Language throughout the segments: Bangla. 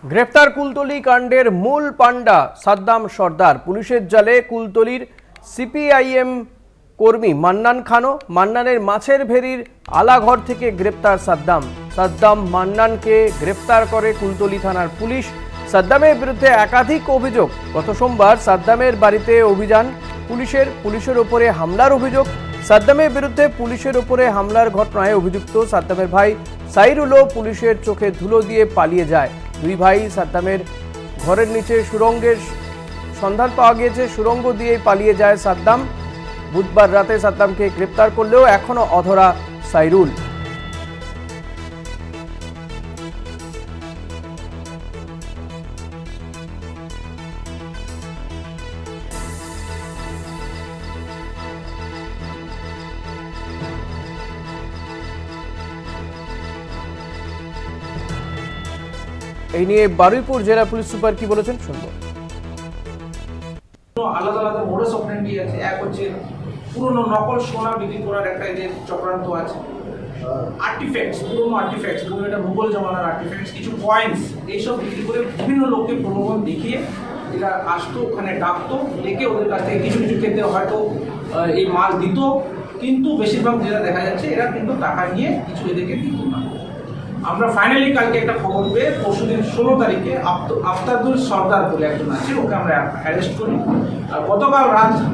গ্রেফতার কুলতলি কাণ্ডের মূল পাণ্ডা সাদ্দাম সর্দার। পুলিশের জালে কুলতলির সিপিআইএম কর্মী মান্নান খানও। মান্নানের মাছের ভেরির আলাঘর থেকে গ্রেপ্তার সাদ্দাম মান্নানকে গ্রেপ্তার করে কুলতলি থানার পুলিশ। সাদ্দামের বিরুদ্ধে একাধিক অভিযোগ। গত সোমবার সাদ্দামের বাড়িতে অভিযান পুলিশের ওপরে হামলার অভিযোগ। সাদ্দামের বিরুদ্ধে পুলিশের ওপরে হামলার ঘটনায় অভিযুক্ত সাদ্দামের ভাই সাইরুলও পুলিশের চোখে ধুলো দিয়ে পালিয়ে যায়। দুই ভাই সাদ্দামের ঘরের নিচে সুড়ঙ্গের সন্ধান পাওয়া গিয়েছে, সুড়ঙ্গ দিয়েই পালিয়ে যায় সাদ্দাম। বুধবার রাতে সাদ্দামকে গ্রেপ্তার করলেও এখনো অধরা সাইরুল। এই নিয়ে বারুইপুর জেলা পুলিশ সুপার কি বলেছেন শুনবো। আলাদা আলাদা মোডাস অপারেন্ডি আছে। এক হচ্ছে পুরনো নকল সোনা বিক্রি করার একটা এদের চক্রান্ত আছে। পুরনো এটা মুঘল জমানার আর্টিফ্যাক্টস, কিছু কয়েন্স, এইসব বিক্রি করে বিভিন্ন লোককে প্রলোভন দেখিয়ে এরা আসতো, ওখানে ডাকতো, ডেকে ওদের কাছ থেকে কিছু কিছু ক্ষেত্রে হয়তো এই মাল দিত, কিন্তু বেশিরভাগ যেটা দেখা যাচ্ছে এরা কিন্তু টাকা নিয়ে কিছু এদেরকে দিত না। আমরা ফাইনালি কালকে একটা খবর পেয়ে পরশুদিন 16 তারিখে আফতাবুল সর্দার বলে একজন আছে, ওকে আমরা অ্যারেস্ট করি। আর গতকাল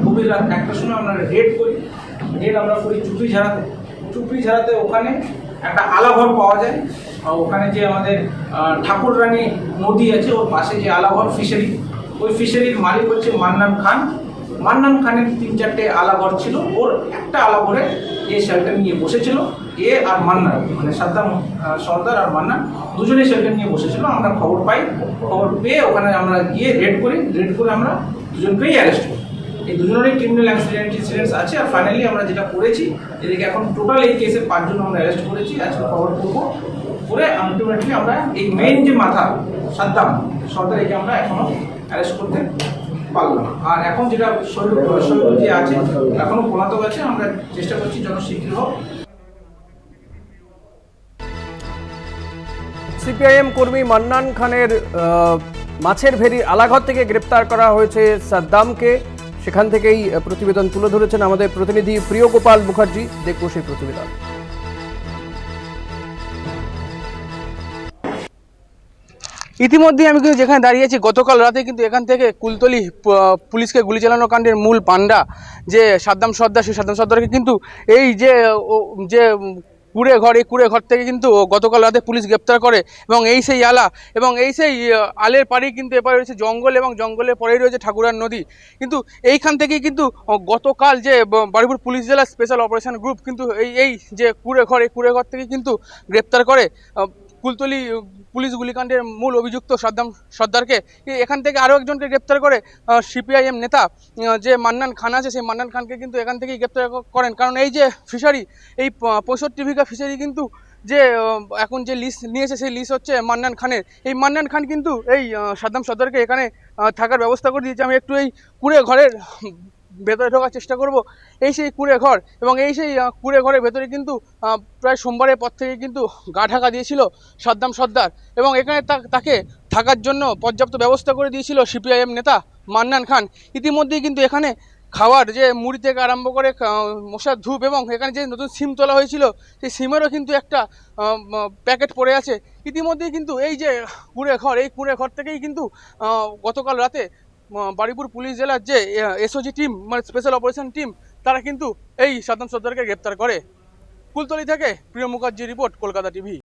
গভীর রাত 1টার সময় আমরা রেড আমরা করি চুপড়ি ঝাড়াতে। ওখানে একটা আলাঘর পাওয়া যায়। ওখানে যে আমাদের ঠাকুররানী নদী আছে, ওর পাশে যে আলাঘর ফিশারি, ওই ফিশারির মালিক হচ্ছে মান্নান খানের 3-4টে আলাঘর ছিল। ওর একটা আলাঘরে এ শেল্টার নিয়ে বসেছিল, এ আর মান্নান, মানে সাদ্দাম সর্দার আর মান্নান দুজনেই শেল্টার নিয়ে বসেছিল। আমরা খবর পেয়ে ওখানে আমরা গিয়ে রেড করে আমরা দুজনকেই অ্যারেস্ট করি। এই দুজনেরই ক্রিমিনাল ইনসিডেন্টস আছে। আর ফাইনালি আমরা যেটা করেছি, এদিকে এখন টোটাল এই কেসে 5 জন আমরা অ্যারেস্ট করেছি। আজকে খবর করে আলটিমেটলি আমরা এই মেইন যে মাথা সাদ্দাম সর্দার, একে আমরা এখনো অ্যারেস্ট করতে পারলাম। আর এখন যেটা শৈল যে আছে এখনো পলাতক আছে, আমরা চেষ্টা করছি যেন শীঘ্র হোক। সিপিআইএম কর্মী মান্নান খানের মাছের ভেরি আলাঘর থেকে গ্রেপ্তার করা হয়েছে সাদ্দামকে। সেখান থেকেই প্রতিবেদন তুলে ধরেছেন আমাদের প্রতিনিধি প্রিয় গোপাল মুখার্জি। দেখবো সেই প্রতিবেদন। ইতিমধ্যে আমি কিন্তু যেখানে দাঁড়িয়েছি, গতকাল রাতে কিন্তু এখান থেকে কুলতলি পুলিশকে গুলি চালানো কাণ্ডের মূল পাণ্ডা যে সাদ্দাম সর্দার, সেই সাদ্দাম সর্দারকে কিন্তু এই যে কুড়ে ঘর থেকে কিন্তু গতকাল রাতে পুলিশ গ্রেপ্তার করে। এবং এই সেই আলা, এবং এই সেই আলের পাড়েই কিন্তু এপারে রয়েছে জঙ্গল, এবং জঙ্গলের পরেই রয়েছে ঠাকুরার নদী। কিন্তু এইখান থেকেই কিন্তু গতকাল যে বারুইপুর পুলিশ জেলা স্পেশাল অপারেশন গ্রুপ কিন্তু এই যে কুড়ে ঘর থেকে কিন্তু গ্রেপ্তার করে কুলতলি পুলিশ গুলিকাণ্ডের মূল অভিযুক্ত সাদ্দাম সর্দারকে। এখান থেকে আরও একজনকে গ্রেপ্তার করে সিপিআইএম নেতা যে মান্নান খান আছে, সেই মান্নান খানকে কিন্তু এখান থেকেই গ্রেপ্তার করেন। কারণ এই যে ফিশারি, এই 65 বিঘা ফিশারি কিন্তু যে এখন যে লিস্ট নিয়েছে, সেই লিস্ট হচ্ছে মান্নান খানের। এই মান্নান খান কিন্তু এই সাদ্দাম সর্দারকে এখানে থাকার ব্যবস্থা করে দিয়েছে। আমি একটু এই কুড়ে ঘরের ভেতরে ঢোকার চেষ্টা করব। এই সেই কুড়ে ঘর, এবং এই সেই কুড়ে ঘরের ভেতরে কিন্তু প্রায় সোমবারের পর থেকে কিন্তু গা ঢাকা দিয়েছিল সাদ্দাম সর্দার, এবং এখানে তাকে থাকার জন্য পর্যাপ্ত ব্যবস্থা করে দিয়েছিল সিপিআইএম নেতা মান্নান খান। ইতিমধ্যেই কিন্তু এখানে খাওয়ার যে মুড়ি থেকে আরম্ভ করে মশার ধূপ, এবং এখানে যে নতুন সিম তোলা হয়েছিল, সেই সিমেরও কিন্তু একটা প্যাকেট পড়ে আছে। ইতিমধ্যেই কিন্তু এই যে কুড়ে ঘর থেকেই কিন্তু গতকাল রাতে বারুইপুর পুলিশ জেলার যে এসওজি টিম, মানে স্পেশাল অপারেশন টিম, তারা কিন্তু এই সাদ্দাম সর্দারকে গ্রেপ্তার করে। কুলতলি থেকে প্রিয় মুখার্জি রিপোর্ট, কলকাতা টিভি।